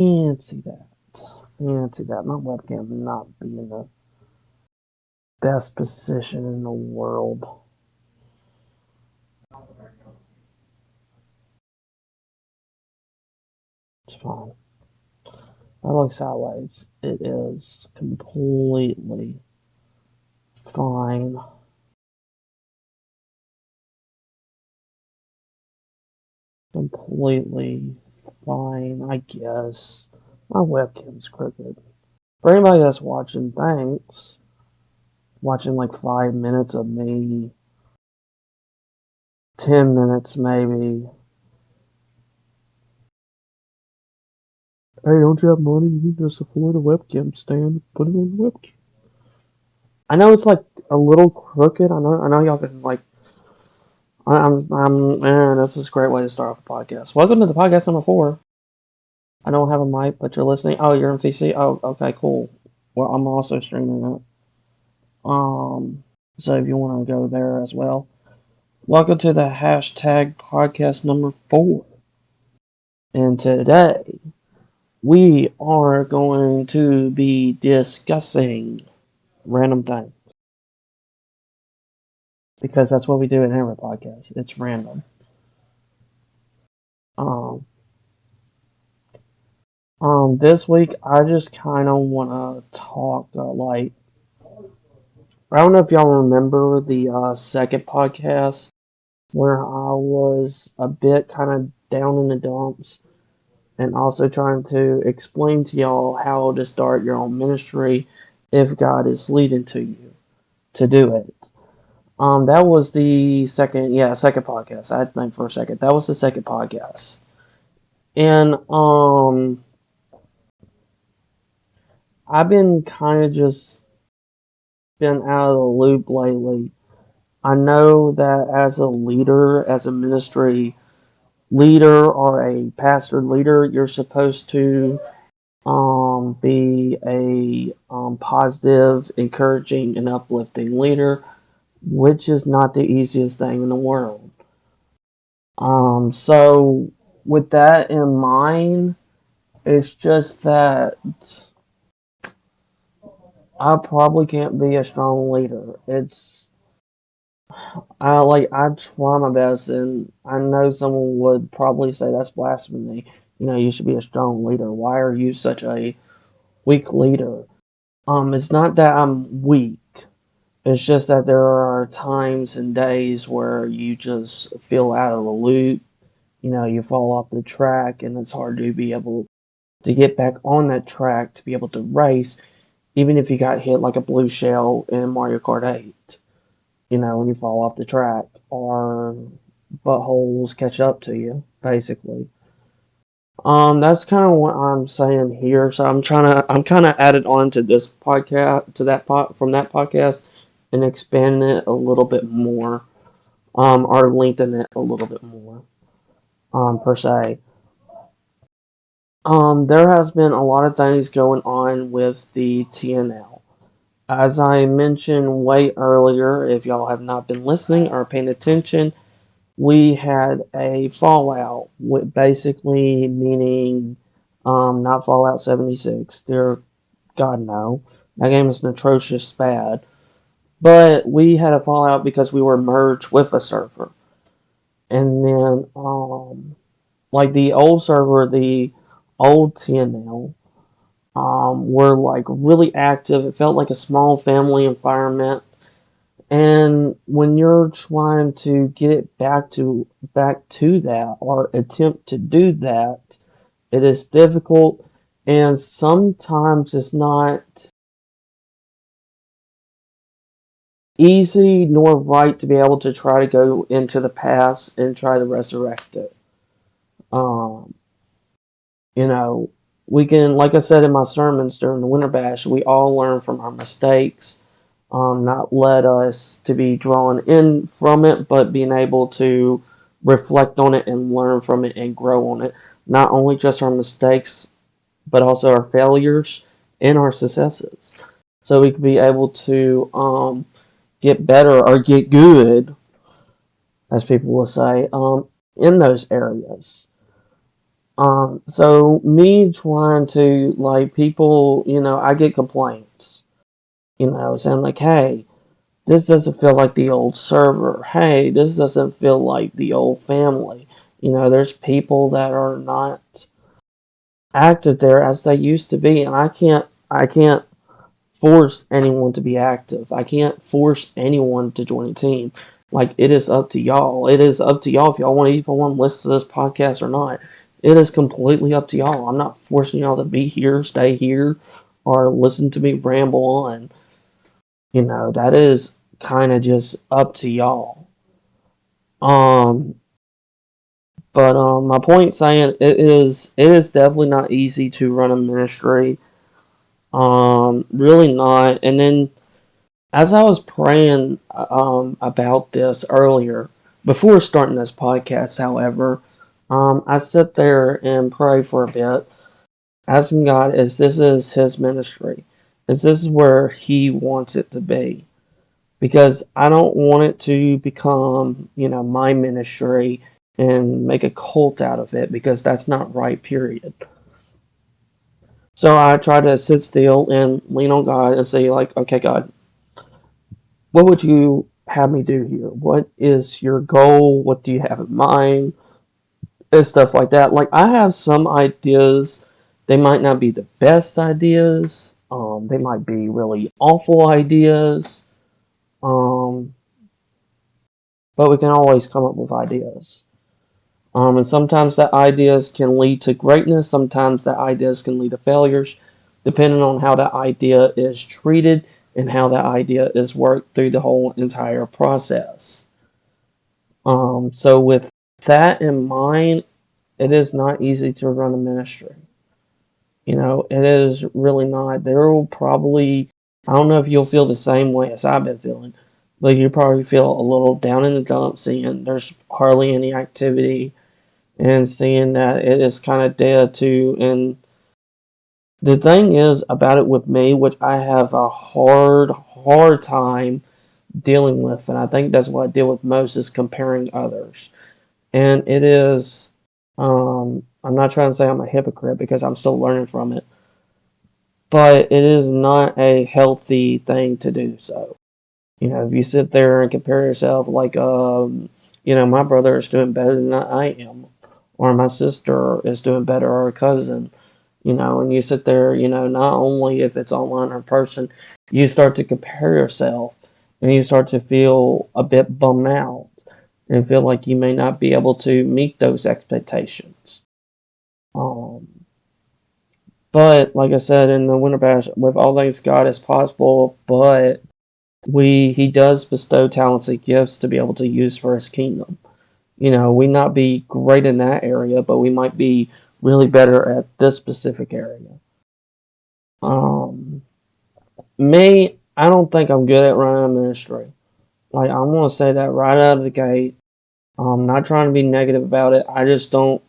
Fancy that. Fancy that. My webcam not be in the best position in the world. It's fine. I look sideways. It is completely fine. Completely fine, I guess. My webcam's crooked. For anybody that's watching, thanks. Watching like 5 minutes of me, 10 minutes maybe. Hey, don't you have money? You can just afford a webcam stand. Put it on the webcam. I know it's like a little crooked. I know y'all can like. Man, this is a great way to start off a podcast. Welcome to the podcast number 4. I don't have a mic, but you're listening. Oh, you're in VC. Oh, okay, cool. Well, I'm also streaming it. So if you want to go there as well, welcome to the hashtag podcast number 4. And today we are going to be discussing random things because that's what we do in every podcast. It's random. Um, this week I just kind of want to talk like I don't know if y'all remember the second podcast where I was a bit kind of down in the dumps and also trying to explain to y'all how to start your own ministry if God is leading to you to do it. That was the second podcast. I had to think for a second. That was the second podcast. And I've been kind of just been out of the loop lately. I know that as a leader, as a ministry leader or a pastor leader, you're supposed to be a positive, encouraging, and uplifting leader, which is not the easiest thing in the world. So with that in mind, it's just that I probably can't be a strong leader. I try my best, and I know someone would probably say that's blasphemy. You know, you should be a strong leader. Why are you such a weak leader? It's not that I'm weak. It's just that there are times and days where you just feel out of the loop. You know, you fall off the track, and it's hard to be able to get back on that track to be able to race, even if you got hit like a blue shell in Mario Kart 8. You know, when you fall off the track, or buttholes catch up to you, basically. That's kind of what I'm saying here. So I'm kind of added on to this podcast, to that from that podcast, and expanding it a little bit more, or lengthen it a little bit more, per se. There has been a lot of things going on with the TNL. As I mentioned way earlier, if y'all have not been listening or paying attention, we had a fallout, basically meaning not Fallout 76. Dear God, no. That game is an atrocious bad. But we had a fallout because we were merged with a server. And then, like the old server, the old TNL, were like really active. It felt like a small family environment. And when you're trying to get it back to that or attempt to do that, it is difficult and sometimes it's not easy nor right to be able to try to go into the past and try to resurrect it. Um, you know, we can, like I said in my sermons during the Winter Bash, we all learn from our mistakes. Not let us to be drawn in from it, but being able to reflect on it and learn from it and grow on it. Not only just our mistakes, but also our failures and our successes. So we can be able to get better or get good, as people will say, in those areas. So me trying to, like, people, I get complaints, saying like, hey, this doesn't feel like the old server. Hey, this doesn't feel like the old family. There's people that are not active there as they used to be, and I can't force anyone to be active. I can't force anyone to join a team. Like, it is up to y'all. It is up to y'all if y'all want to listen to this podcast or not. It is completely up to y'all. I'm not forcing y'all to be here, stay here, or listen to me ramble on. That is kind of just up to y'all. Um, but my point saying it is definitely not easy to run a ministry. Really not. And then as I was praying about this earlier, before starting this podcast, however, I sit there and pray for a bit, asking God, is this is His ministry? Is this where He wants it to be? Because I don't want it to become, my ministry and make a cult out of it, because that's not right, period. So I try to sit still and lean on God and say, like, okay, God, what would you have me do here? What is your goal? What do you have in mind? And stuff like that. Like, I have some ideas. They might not be the best ideas. They might be really awful ideas. Um, but we can always come up with ideas. And sometimes the ideas can lead to greatness. Sometimes the ideas can lead to failures, depending on how the idea is treated and how that idea is worked through the whole entire process. So with that in mind, it is not easy to run a ministry. It is really not. There will probably, I don't know if you'll feel the same way as I've been feeling, but you probably feel a little down in the dumps, seeing there's hardly any activity and seeing that it is kind of dead too. And the thing is about it with me, which I have a hard time dealing with, and I think that's what I deal with most, is comparing others. And it is, I'm not trying to say I'm a hypocrite, because I'm still learning from it, but it is not a healthy thing to do so. If you sit there and compare yourself, like, my brother is doing better than I am, or my sister is doing better, or a cousin, and you sit there, not only if it's online or in person, you start to compare yourself, and you start to feel a bit bummed out and feel like you may not be able to meet those expectations. Um, but like I said in the Winter Bash, with all things God is possible, but He does bestow talents and gifts to be able to use for His kingdom. We not be great in that area, but we might be really better at this specific area. Um, Me, I don't think I'm good at running a ministry. Like, I'm gonna say that right out of the gate. I'm not trying to be negative about it. I just don't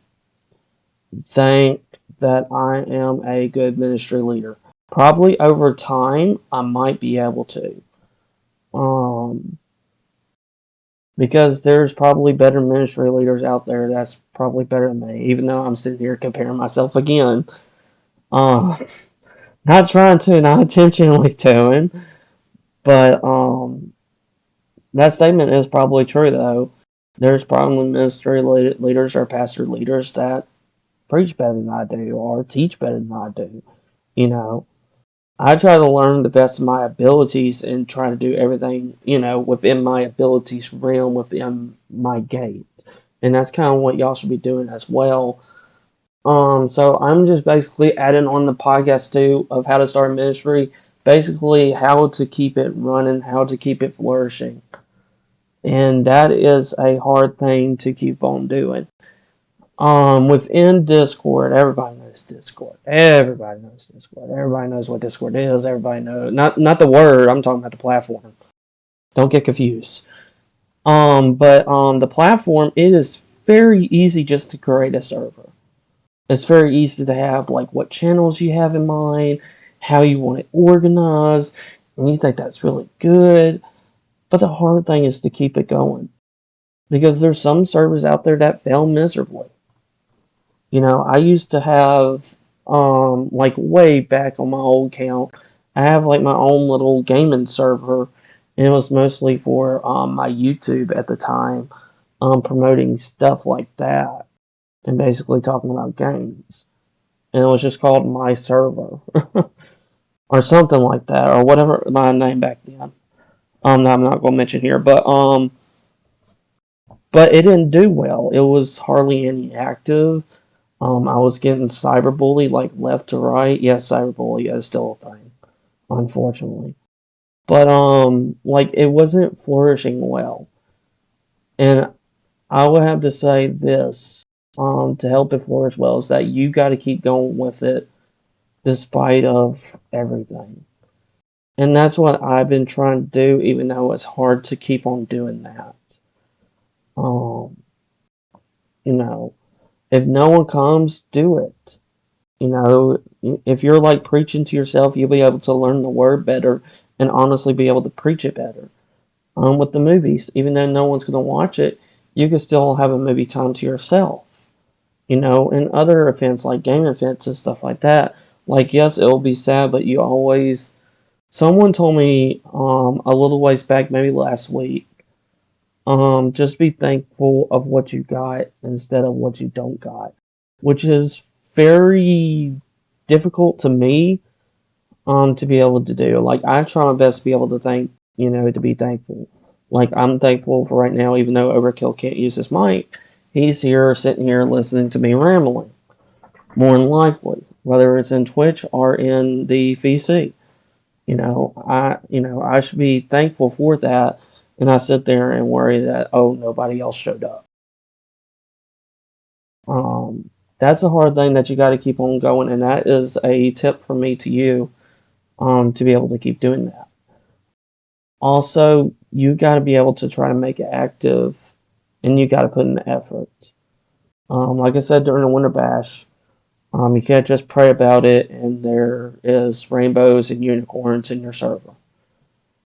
think that I am a good ministry leader. Probably over time, I might be able to. Um, because there's probably better ministry leaders out there that's probably better than me, even though I'm sitting here comparing myself again. Uh, Not trying to, not intentionally doing, but that statement is probably true, though. There's probably ministry leaders or pastor leaders that preach better than I do or teach better than I do. You know, I try to learn the best of my abilities and try to do everything, within my abilities realm, within my gate. And that's kind of what y'all should be doing as well. So I'm just basically adding on the podcast too of how to start a ministry, basically how to keep it running, how to keep it flourishing. And that is a hard thing to keep on doing. Within Discord, everybody knows Discord. Everybody knows Discord. Everybody knows what Discord is. Everybody knows, not the word. I'm talking about the platform. Don't get confused. But the platform, it is very easy just to create a server. It's very easy to have, like, what channels you have in mind, how you want it organized, and you think that's really good. But the hard thing is to keep it going, because there's some servers out there that fail miserably. I used to have, like way back on my old account, I have like my own little gaming server, and it was mostly for my YouTube at the time, promoting stuff like that, and basically talking about games. And it was just called My Server, or something like that, or whatever my name back then. That I'm not gonna mention here, but it didn't do well. It was hardly any active. I was getting cyberbullied like left to right. Yes, cyberbully is still a thing, unfortunately. But like it wasn't flourishing well. And I would have to say this, to help it flourish well is that you got to keep going with it despite of everything. And that's what I've been trying to do, even though it's hard to keep on doing that. Um, you know, if no one comes, do it. If you're like preaching to yourself, you'll be able to learn the word better and honestly be able to preach it better. With the movies, even though no one's going to watch it, you can still have a movie time to yourself. And other events like game events and stuff like that. Like, yes, it'll be sad, but you always. Someone told me a little ways back, maybe last week, just be thankful of what you got instead of what you don't got, which is very difficult to me to be able to do. Like I try my best to be able to to be thankful. Like I'm thankful for right now, even though Overkill can't use his mic, he's here sitting here listening to me rambling. More than likely, whether it's in Twitch or in the VC. I should be thankful for that, and I sit there and worry that nobody else showed up. Um, that's a hard thing that you got to keep on going, and that is a tip from me to you, to be able to keep doing that. Also, you got to be able to try to make it active, and you got to put in the effort. Like I said during the Winter Bash, you can't just pray about it and there is rainbows and unicorns in your server.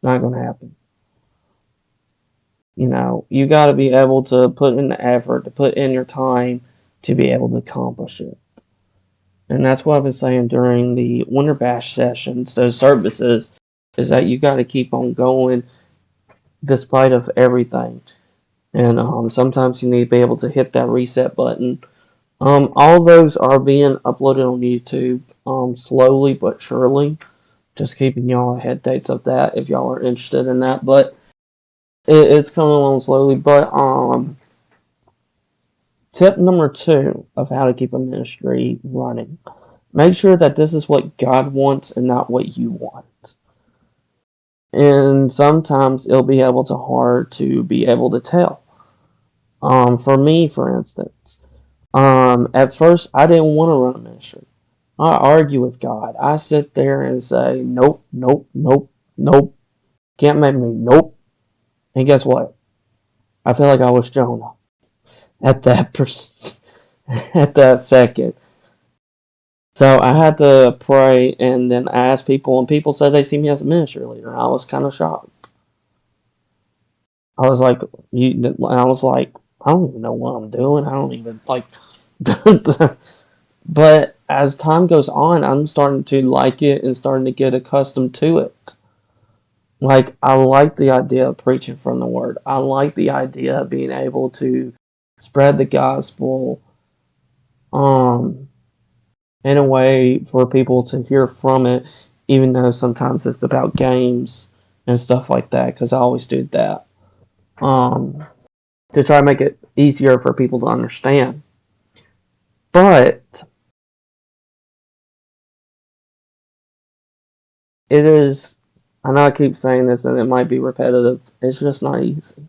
Not going to happen. You got to be able to put in the effort, to put in your time to be able to accomplish it. And that's what I've been saying during the Winter Bash sessions, those services, is that you got to keep on going despite of everything. And sometimes you need to be able to hit that reset button. All those are being uploaded on YouTube slowly but surely. Just keeping y'all ahead dates of that if y'all are interested in that. But it's coming along slowly. But tip number 2 of how to keep a ministry running. Make sure that this is what God wants and not what you want. And sometimes it'll be able to hard to be able to tell. For me, for instance, at first I didn't want to run a ministry. I argue with God. I sit there and say, nope, nope, nope, nope. Can't make me, nope. And guess what? I feel like I was Jonah at that at that second. So I had to pray and then ask people, and people said they see me as a ministry leader. I was kind of shocked. I was like, I don't even know what I'm doing. I don't even like. But as time goes on, I'm starting to like it and starting to get accustomed to it. Like, I like the idea of preaching from the Word. I like the idea of being able to spread the gospel um, in a way for people to hear from it, even though sometimes it's about games and stuff like that, because I always do that. To try to make it easier for people to understand. But it is, I know I keep saying this and it might be repetitive, it's just not easy.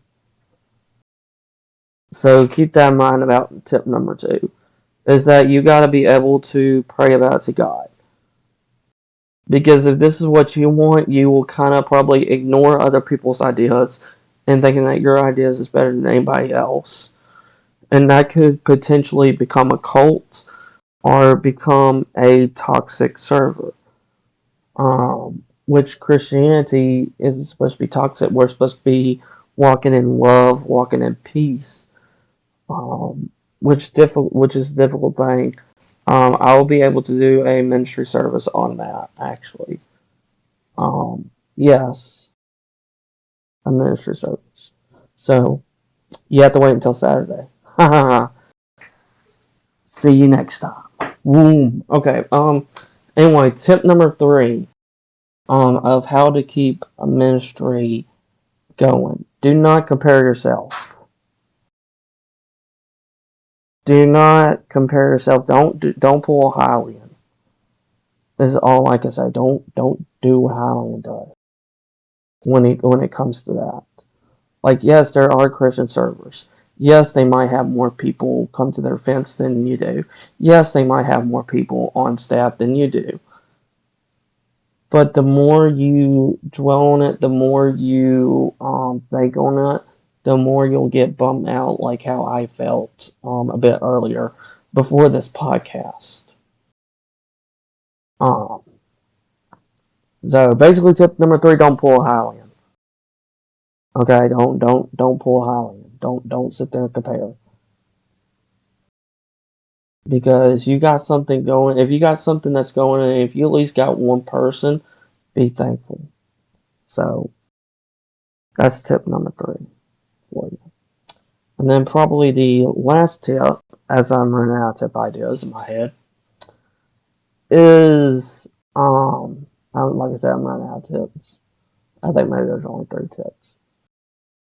So keep that in mind about tip number 2, is that you got to be able to pray about it to God. Because if this is what you want, you will kind of probably ignore other people's ideas and thinking that your ideas is better than anybody else. And that could potentially become a cult or become a toxic server. Which Christianity isn't supposed to be toxic. We're supposed to be walking in love, walking in peace. which is a difficult thing. I will be able to do a ministry service on that actually. Yes, a ministry service. So you have to wait until Saturday. See you next time. Boom. Okay. Anyway, tip number 3. Of how to keep a ministry going. Do not compare yourself. Do not compare yourself. Don't pull a Hylian. This is all I can say. Don't do what Hylian does when it comes to that. Like, yes, there are Christian servers. Yes, they might have more people come to their fence than you do. Yes, they might have more people on staff than you do. But the more you dwell on it, the more you think on it, the more you'll get bummed out, like how I felt a bit earlier before this podcast. Um, so basically, tip number 3: don't pull a Hylian. Okay, don't pull a Hylian. Don't sit there and compare, because you got something going. If you got something that's going, and if you at least got one person, be thankful. So that's tip number 3 for you. And then probably the last tip, as I'm running out of tip ideas in my head, is like I said, I'm running out of tips. I think maybe there's only 3 tips.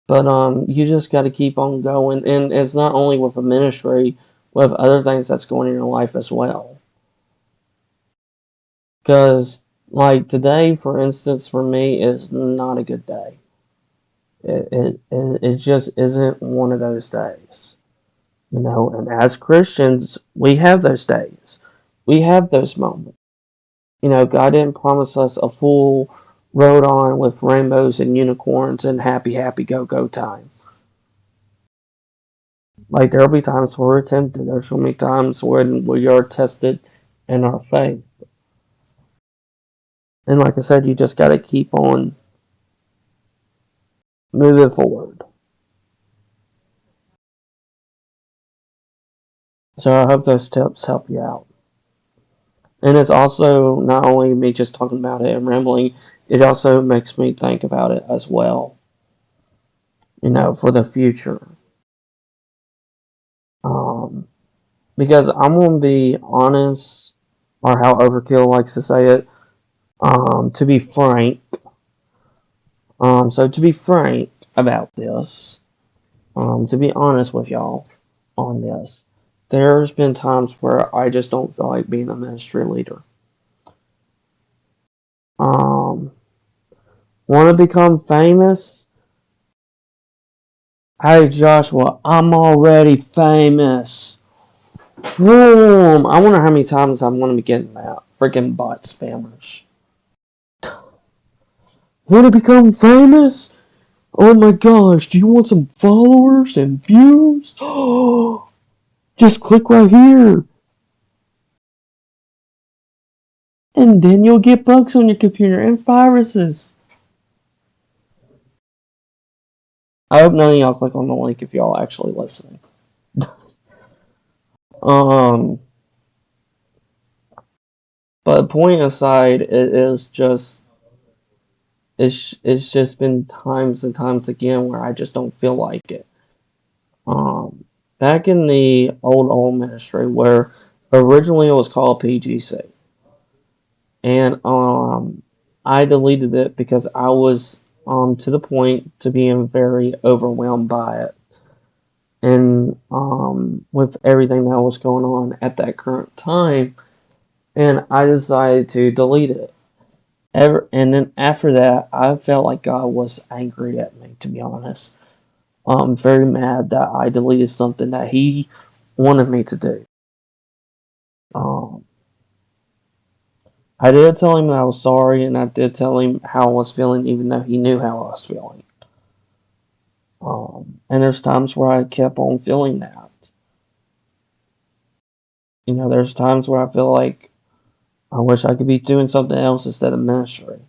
But you just got to keep on going, and it's not only with a ministry, with other things that's going in your life as well. Because like today, for instance, for me is not a good day. It just isn't one of those days. And as Christians, we have those days. We have those moments. God didn't promise us a full road on with rainbows and unicorns and happy, happy, go, go time. Like, there'll be times where we're tempted. There's so many times when we are tested in our faith. And like I said, you just got to keep on moving forward. So I hope those tips help you out. And it's also not only me just talking about it and rambling, it also makes me think about it as well, for the future. Because I'm going to be honest, or how Overkill likes to say it, to be frank. So to be frank about this, to be honest with y'all on this, there's been times where I just don't feel like being a ministry leader. Want to become famous? Hey Joshua, I'm already famous. Boom! I wonder how many times I'm going to be getting that. Freaking bot spammers. Want to become famous? Oh my gosh, do you want some followers and views? Just click right here. And then you'll get bugs on your computer and viruses. I hope none of y'all click on the link if y'all actually listening. But point aside, it's just been times and times again where I just don't feel like it. Back in the old ministry where originally it was called PGC, and I deleted it because I was to the point to being very overwhelmed by it, and with everything that was going on at that current time, and I decided to delete it. And then after that, I felt like God was angry at me, to be honest. I'm very mad that I deleted something that He wanted me to do. I did tell Him that I was sorry, and I did tell Him how I was feeling, even though He knew how I was feeling. And there's times where I kept on feeling that. There's times where I feel like I wish I could be doing something else instead of ministry.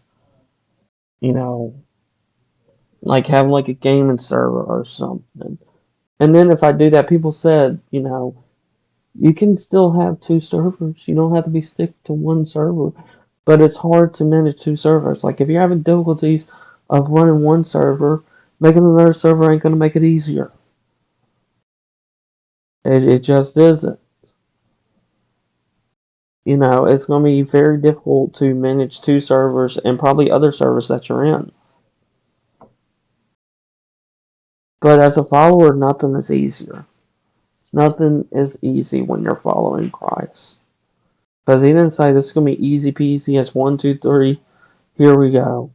Like having like a gaming server or something. And then if I do that, people said, you can still have two servers. You don't have to be stick to one server. But it's hard to manage two servers. Like if you're having difficulties of running one server, making another server ain't gonna make it easier. It just isn't. It's gonna be very difficult to manage two servers and probably other servers that you're in. But as a follower, nothing is easier. Nothing is easy when you're following Christ. Because he didn't say this is going to be easy peasy as 1, 2, 3, here we go.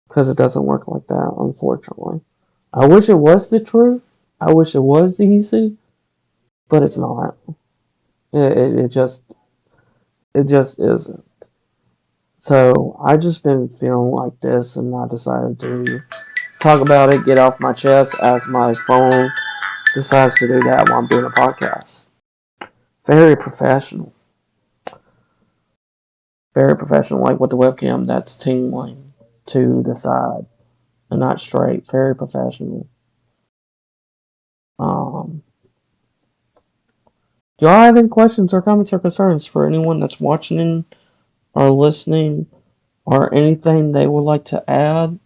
Because it doesn't work like that, unfortunately. I wish it was the truth. I wish it was easy. But it's not. It just isn't. So I just been feeling like this and I decided to talk about it, get off my chest as my phone decides to do that while I'm doing a podcast. Very professional. Very professional, like with the webcam that's tingling to the side and not straight. Very professional. Um, do y'all have any questions or comments or concerns for anyone that's watching or listening or anything they would like to add?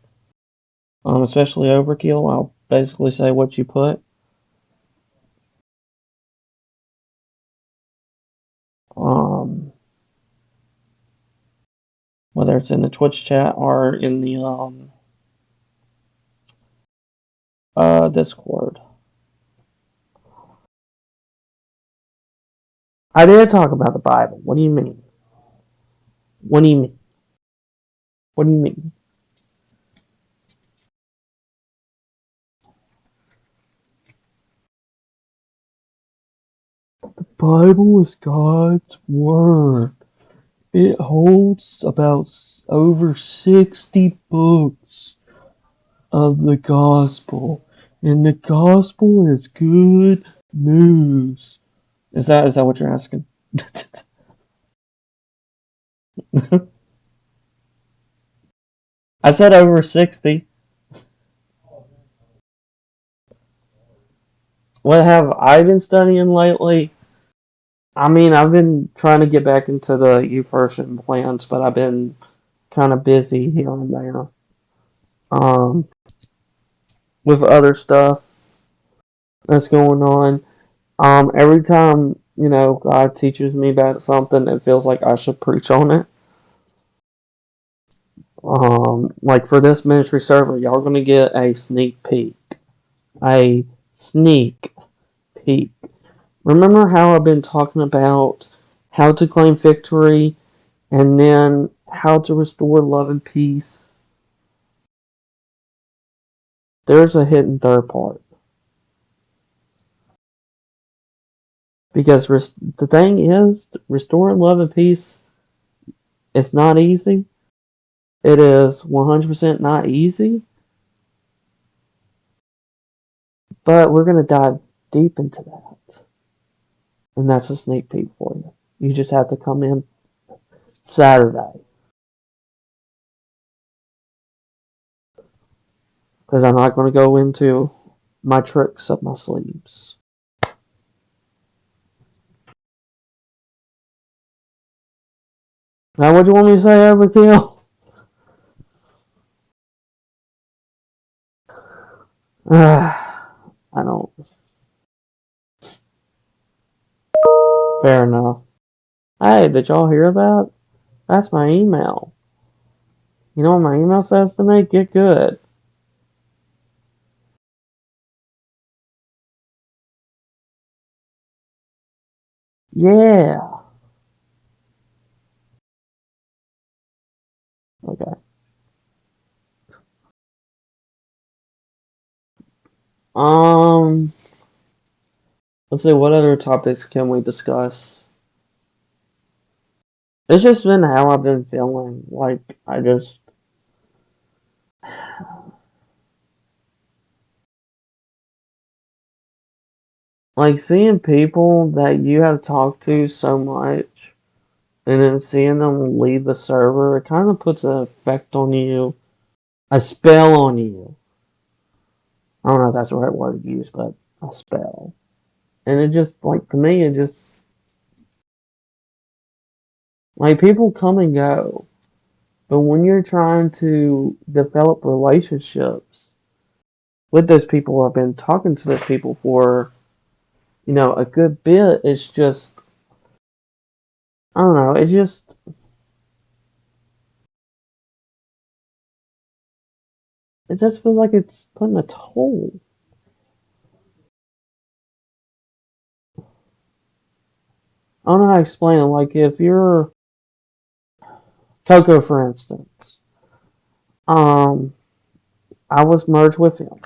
Especially overkill. I'll basically say what you put. Um, whether it's in the Twitch chat or in the Discord. I did talk about the Bible. What do you mean? What do you mean? What do you mean? The Bible is God's Word. It holds about over 60 books of the Gospel. And the Gospel is good news. Is that what you're asking? I said over 60. What have I been studying lately? I mean, I've been trying to get back into the YouVersion plans, but I've been kind of busy here and there um, with other stuff that's going on. Every time, God teaches me about something, it feels like I should preach on it. Like for this ministry server, y'all are going to get a sneak peek. A sneak peek. Remember how I've been talking about how to claim victory and then how to restore love and peace? There's a hidden third part. Because the thing is, restoring love and peace, it's not easy. It is 100% not easy. But we're going to dive deep into that. And that's a sneak peek for you. You just have to come in Saturday. Because I'm not going to go into my tricks up my sleeves. Now, what do you want me to say, Overkill? I don't. Fair enough. Hey, did y'all hear that? That's my email. You know what my email says to me? Get good. Yeah. Okay. Um, let's see, what other topics can we discuss? It's just been how I've been feeling. Like seeing people that you have talked to so much and then seeing them leave the server, it kind of puts an effect on you, a spell on you. I don't know if that's the right word to use, but a spell. And it just, like, to me, it just, like, people come and go. But when you're trying to develop relationships with those people or been talking to those people for, a good bit, it's just, I don't know, it just feels like it's putting a toll. I don't know how to explain it. Like, if you're Coco, for instance, um, I was merged with him.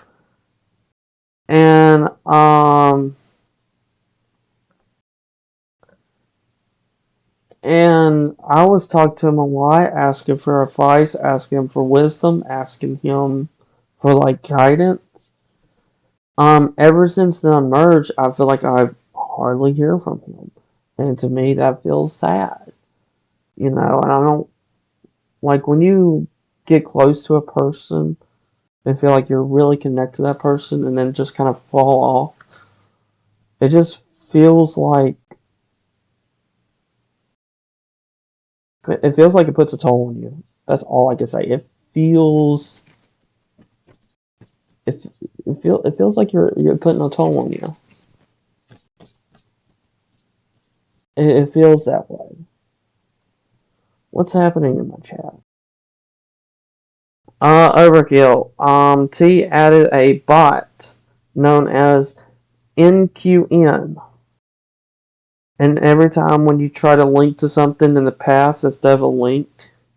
And, I was talking to him a lot, asking for advice, asking him for wisdom, asking him for, like, guidance. Ever since the merge, I feel like I hardly hear from him, and to me that feels sad. And I don't like when you get close to a person and feel like you're really connected to that person, and then just kind of fall off. It just feels like it puts a toll on you. That's all I can say. Feels it feels like you're putting a toll on you. It feels that way. What's happening in my chat? Overkill. T added a bot known as NQN. And every time when you try to link to something in the past instead of a link,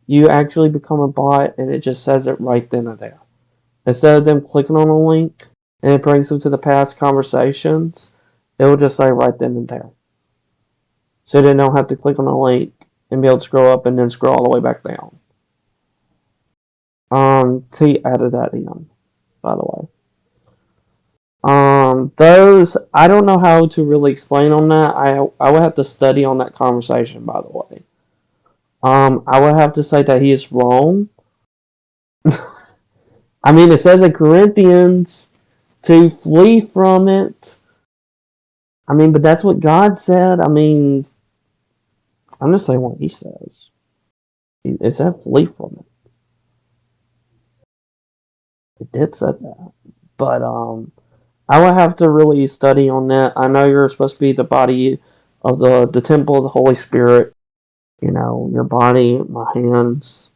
you actually become a bot and it just says it right then and there. Instead of them clicking on a link and it brings them to the past conversations, it will just say right then and there. So they don't have to click on a link and be able to scroll up and then scroll all the way back down. T added that in, by the way. Those I don't know how to really explain on that. I would have to study on that conversation, by the way. I would have to say that he is wrong. I mean, it says in Corinthians to flee from it. I mean, but that's what God said. I mean, I'm just saying what He says. It said flee from it. It did say that, but I would have to really study on that. I know you're supposed to be the body of the temple of the Holy Spirit. Your body, my hands,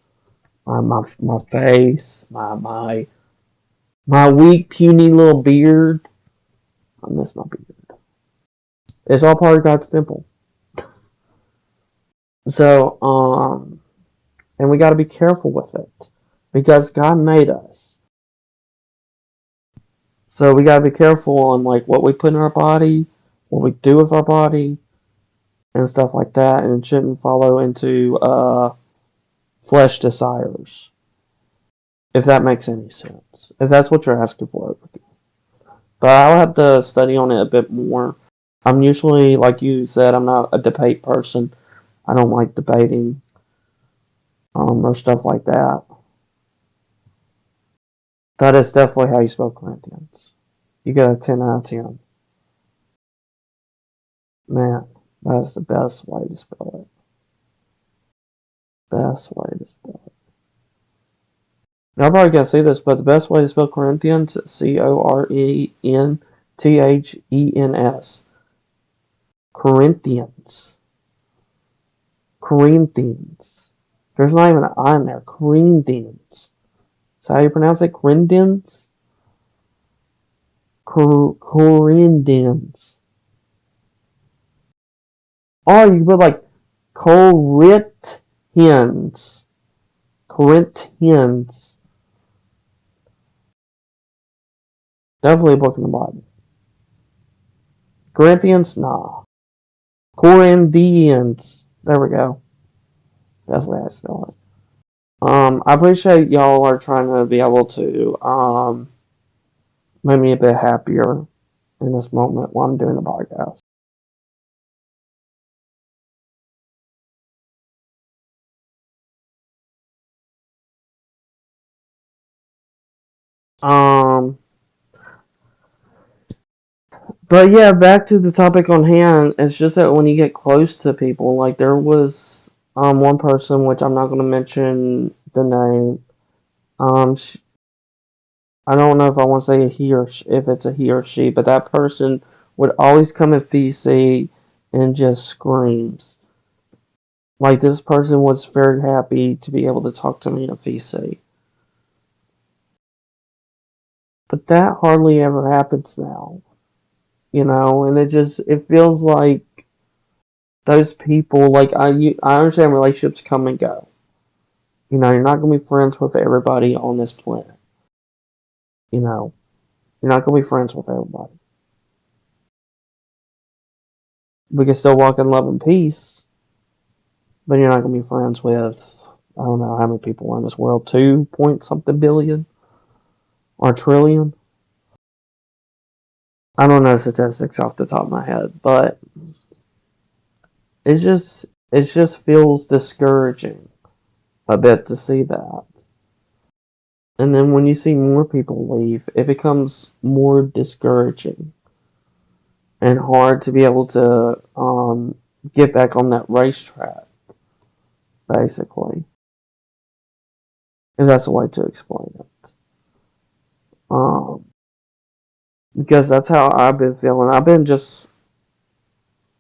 my face, my weak, puny little beard. I miss my beard. It's all part of God's temple. So, and we got to be careful with it because God made us. So we got to be careful on like what we put in our body, what we do with our body, and stuff like that, and it shouldn't follow into flesh desires. If that makes any sense. If that's what you're asking for. But I'll have to study on it a bit more. I'm usually, like you said, I'm not a debate person. I don't like debating or stuff like that. That is definitely how you spell Corinthians. You get a 10 out of 10. Man, that is the best way to spell it. Best way to spell it. Y'all probably can't see this, but the best way to spell Corinthians is Corenthians. Corinthians. Corinthians. There's not even an I in there. Corinthians. Is that how you pronounce it? Corinthians? Corinthians. Or you can put like Corinthians. Corinthians. Definitely a book in the Bible. Corinthians? Nah. Corinthians. There we go. Definitely how I spell it. I appreciate y'all are trying to be able to make me a bit happier in this moment while I'm doing the podcast. Um, But yeah, back to the topic on hand. It's just that when you get close to people, like there was one person, which I'm not going to mention the name. Sh I don't know if I want to say he or if it's a he or she, but that person would always come in VC and just screams. Like this person was very happy to be able to talk to me in VC. But that hardly ever happens now, and it feels like those people, like I understand relationships come and go. You're not going to be friends with everybody on this planet. You know, you're not going to be friends with everybody. We can still walk in love and peace, but you're not going to be friends with, I don't know how many people are in this world, 2 point something billion or trillion. I don't know statistics off the top of my head, but it just feels discouraging a bit to see that. And then when you see more people leave, it becomes more discouraging and hard to be able to get back on that racetrack, basically. If that's a way to explain it. Um, because that's how I've been feeling. I probably just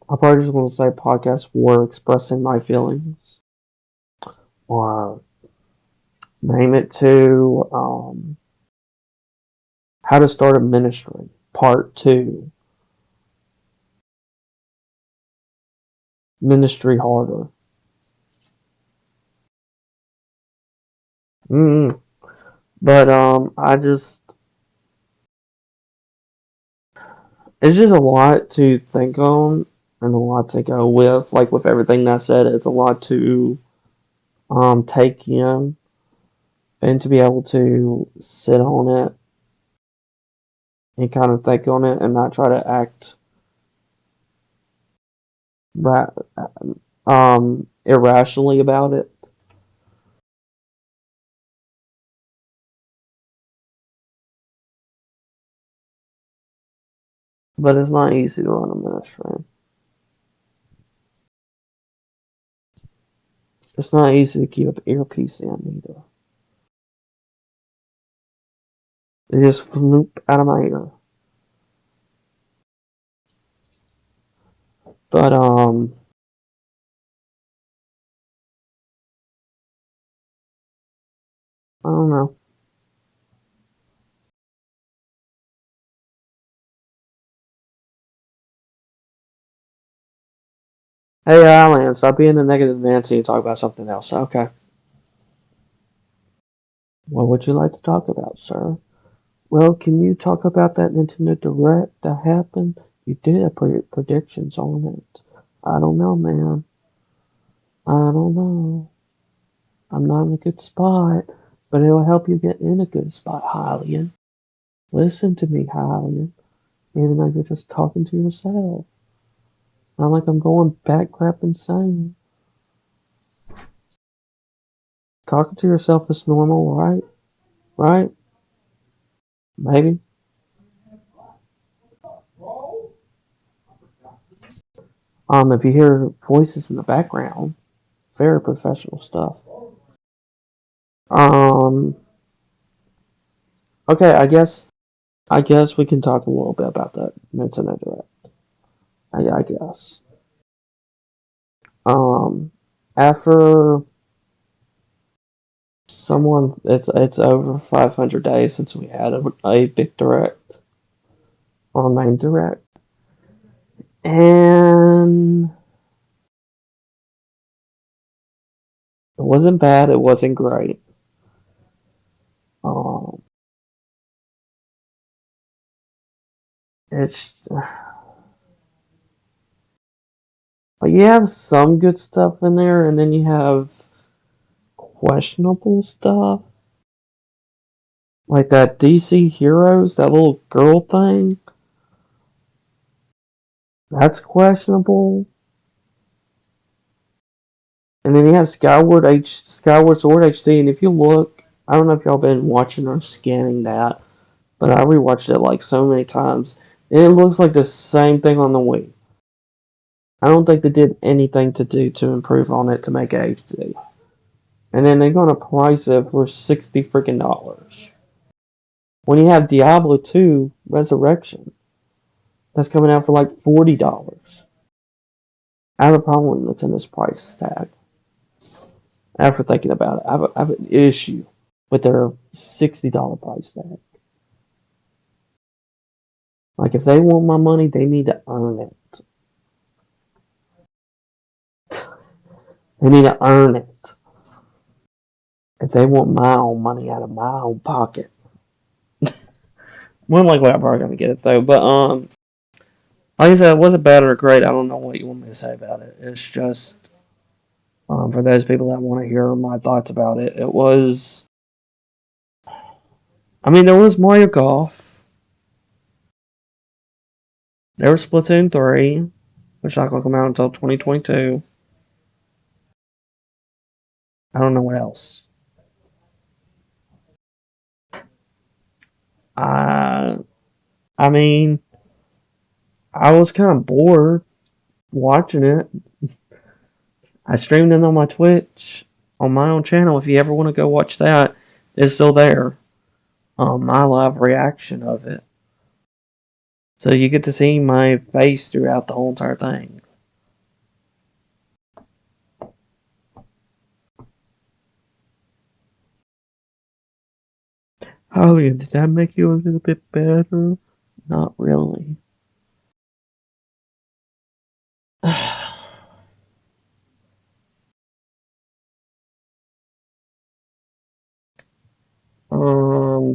want to say podcast for expressing my feelings. Or name it to How to Start a Ministry, Part 2. Ministry Harder. Mm. But it's just a lot to think on and a lot to go with. Like with everything that I said, it's a lot to take in and to be able to sit on it and kind of think on it and not try to act ra- irrationally about it. But it's not easy to run a ministry. It's not easy to keep an earpiece in either. It just floop out of my ear. But I don't know. Hey, Alan, stop being a negative Nancy and talk about something else. Okay. What would you like to talk about, sir? Well, can you talk about that Nintendo Direct that happened? You did have predictions on it. I don't know, man. I don't know. I'm not in a good spot, but it'll help you get in a good spot, Hylian. Listen to me, Hylian. Even though you're just talking to yourself. It's not like I'm going back crap insane. Talking to yourself is normal, right? Right? Maybe. If you hear voices in the background, very professional stuff. Um, okay, I guess we can talk a little bit about that Nintendo Direct. I guess. Um, after it's over 500 days since we had a big direct or main direct, and it wasn't bad. It wasn't great. Um, it's but you have some good stuff in there, and then you have questionable stuff. Like that DC Heroes, that little girl thing, that's questionable. And then you have Skyward Sword HD, and if you look, I don't know if y'all been watching or scanning that, but I rewatched it like so many times. It looks like the same thing on the Wii. I don't think they did anything to improve on it to make it HD. And then they're gonna price it for $60 freaking. When you have Diablo 2 Resurrection, that's coming out for like $40. I have a problem with Nintendo's price tag. After thinking about it, I have an issue with their $60 price tag. Like, if they want my money, they need to earn it. They need to earn it. If they want my own money out of my own pocket. More likely, I'm probably gonna get it though. But like I said, was it bad or great? I don't know what you want me to say about it. It's just for those people that want to hear my thoughts about it. It was. I mean, there was Mario Golf. There was Splatoon 3, which not gonna come out until 2022. I don't know what else. I I mean, I was kind of bored watching it. I streamed it on my Twitch on my own channel. If you ever want to go watch that, it's still there. My live reaction of it. So you get to see my face throughout the whole entire thing. Oh, yeah, did that make you a little bit better? Not really.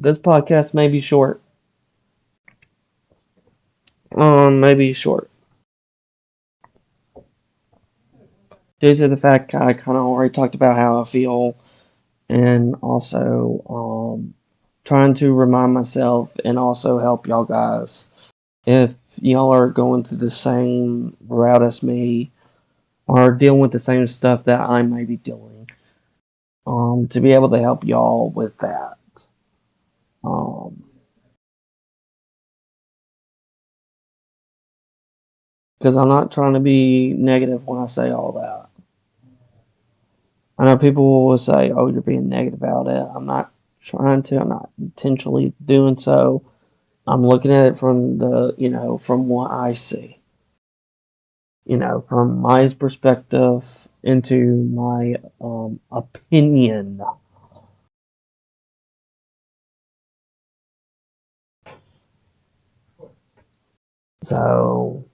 This podcast may be short. Maybe short. Due to the fact I kind of already talked about how I feel, and also trying to remind myself and also help y'all guys if y'all are going through the same route as me or dealing with the same stuff that I may be doing. To be able to help y'all with that. Um, because I'm not trying to be negative when I say all that. I know people will say, "Oh, you're being negative about it." I'm not trying to. I'm not intentionally doing so. I'm looking at it from from what I see. From my perspective into my opinion. So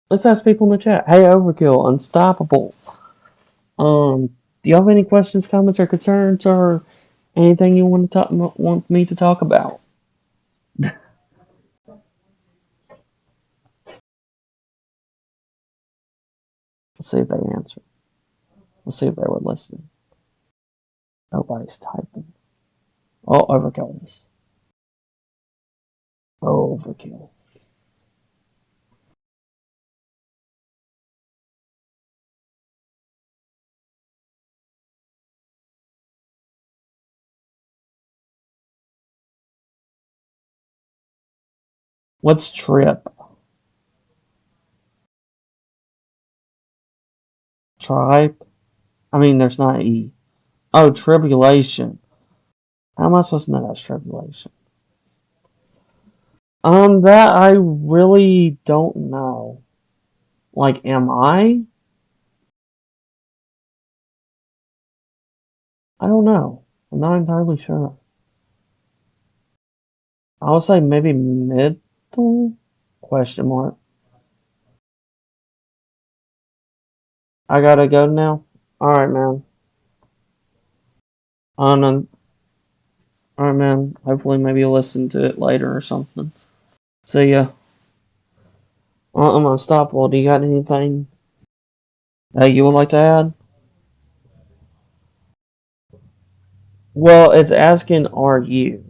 let's ask people in the chat. Hey, Overkill, Unstoppable. Do you have any questions, comments, or concerns, or anything you want me to talk about? Let's see if they answer. Let's see if they were listening. Nobody's typing. Oh, Overkill is. Overkill. What's trip? Tribe? I mean, there's not E. Oh, tribulation. How am I supposed to know that's tribulation? That I really don't know. Like, am I? I don't know. I'm not entirely sure. I'll say maybe middle? Question mark. I gotta go now. Alright, man. On Alright, man. Hopefully, maybe you'll listen to it later or something. See ya. I'm gonna stop. Well, do you got anything you would like to add? Well, it's asking, are you?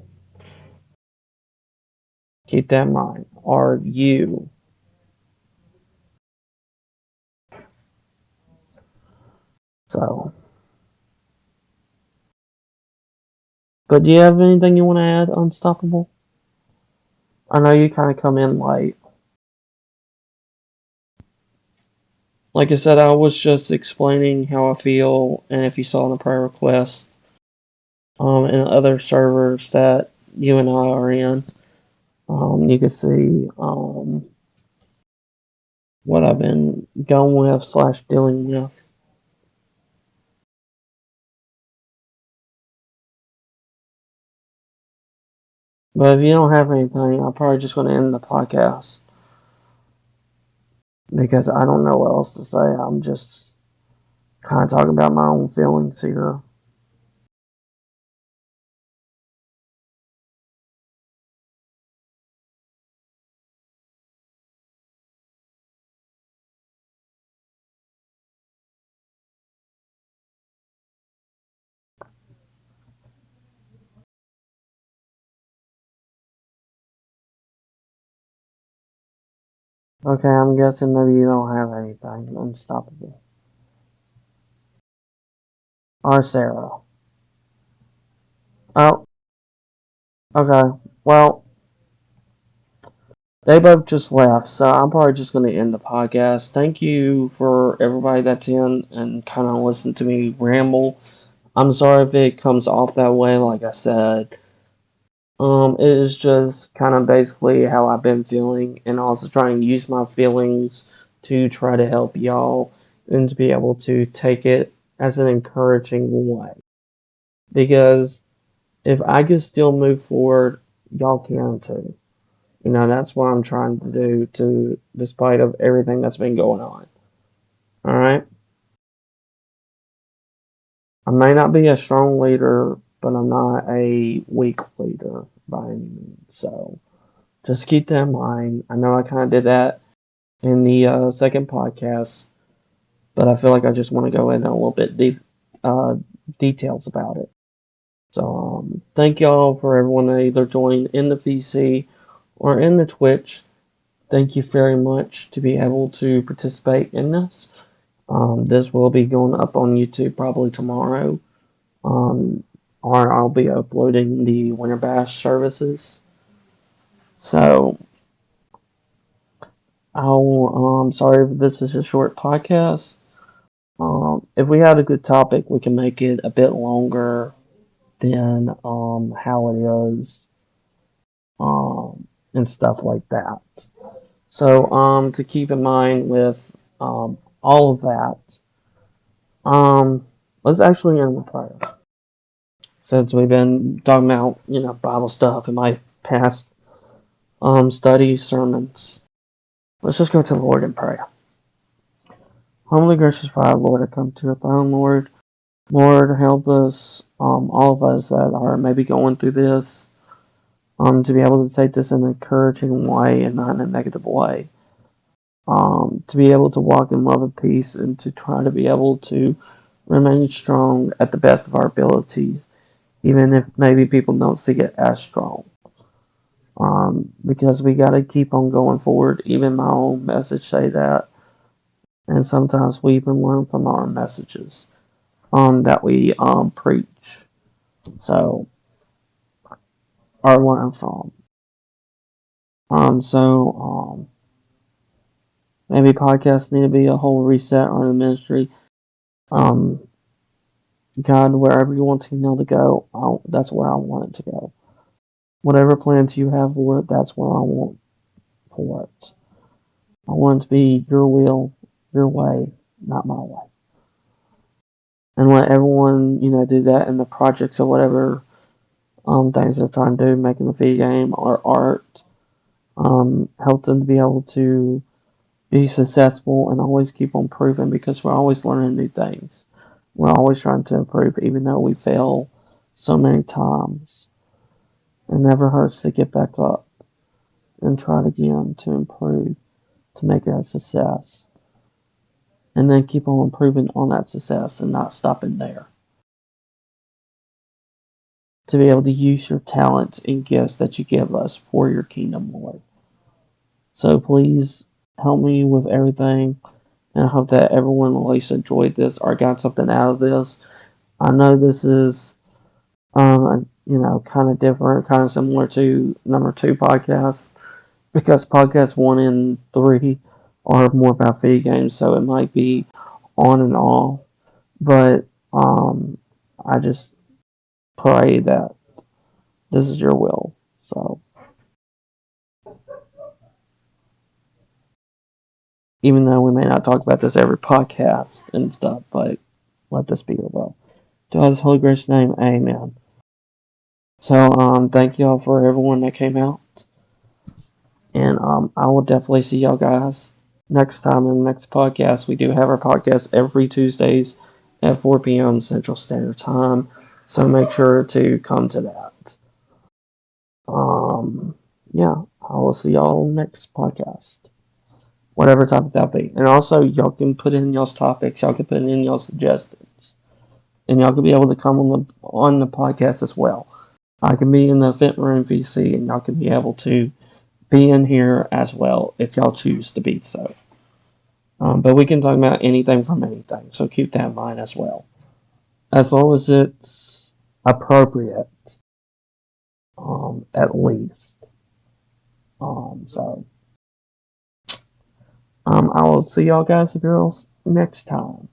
Keep that in mind. Are you? So, But do you have anything you want to add, Unstoppable? I know you kind of come in late. Like I said, I was just explaining how I feel, and if you saw in the prayer request, and other servers that you and I are in, you can see what I've been going with / dealing with. But if you don't have anything, I'm probably just going to end the podcast because I don't know what else to say. I'm just kind of talking about my own feelings here. Okay, I'm guessing maybe you don't have anything unstoppable. Or Sarah. Oh, okay. Well, they both just left, so I'm probably just going to end the podcast. Thank you for everybody that's in and kind of listen to me ramble. I'm sorry if it comes off that way, like I said. It is just kind of basically how I've been feeling, and also trying to use my feelings to try to help y'all and to be able to take it as an encouraging way. Because if I can still move forward, y'all can too. That's what I'm trying to do to despite of everything that's been going on. Alright? I may not be a strong leader, but I'm not a weak leader by any means. So just keep that in mind. I know I kind of did that in the second podcast, but I feel like I just want to go into a little bit deep details about it. So thank y'all for everyone that either joined in the VC or in the Twitch. Thank you very much to be able to participate in this. This will be going up on YouTube probably tomorrow. Or I'll be uploading the Winter Bash services. So I'm sorry if this is a short podcast. If we had a good topic, we can make it a bit longer than how it is, and stuff like that. So to keep in mind with all of that, let's actually end with prayer. Since we've been talking about Bible stuff in my past studies, sermons, let's just go to the Lord in prayer. Humbly gracious Father, Lord, I come to your throne, Lord. Lord, help us, all of us that are maybe going through this, to be able to take this in an encouraging way and not in a negative way. To be able to walk in love and peace and to try to be able to remain strong at the best of our abilities, even if maybe people don't see it as strong. Because we got to keep on going forward. Even my own message say that, and sometimes we even learn from our messages that we preach. So, or learn from. Maybe podcasts need to be a whole reset on the ministry. Um, God, wherever you want TNL to go, that's where I want it to go. Whatever plans you have for it, that's what I want for it. I want it to be your will, your way, not my way. And let everyone, do that in the projects or whatever things they're trying to do, making a video game or art. Help them to be able to be successful and always keep on improving, because we're always learning new things. We're always trying to improve, even though we fail so many times. It never hurts to get back up and try it again to improve, to make it a success. And then keep on improving on that success and not stopping there. To be able to use your talents and gifts that you give us for your kingdom, Lord. So please help me with everything, and I hope that everyone at least enjoyed this or got something out of this. I know this is kind of different, kind of similar to number 2 podcast, because podcast 1 and 3 are more about video games, so it might be on and off. But I just pray that this is your will. So even though we may not talk about this every podcast and stuff, but let this be your will. To God's holy gracious name, amen. So thank y'all for everyone that came out. And I will definitely see y'all guys next time in the next podcast. We do have our podcast every Tuesdays at 4 p.m. Central Standard Time. So make sure to come to that. Yeah, I will see y'all next podcast. Whatever topic that be. And also, y'all can put in y'all's topics. Y'all can put in y'all's suggestions. And y'all can be able to come on the podcast as well. I can be in the Fit Room VC, and y'all can be able to be in here as well if y'all choose to be so. But we can talk about anything from anything, so keep that in mind as well. As long as it's appropriate, at least. I will see y'all guys and girls next time.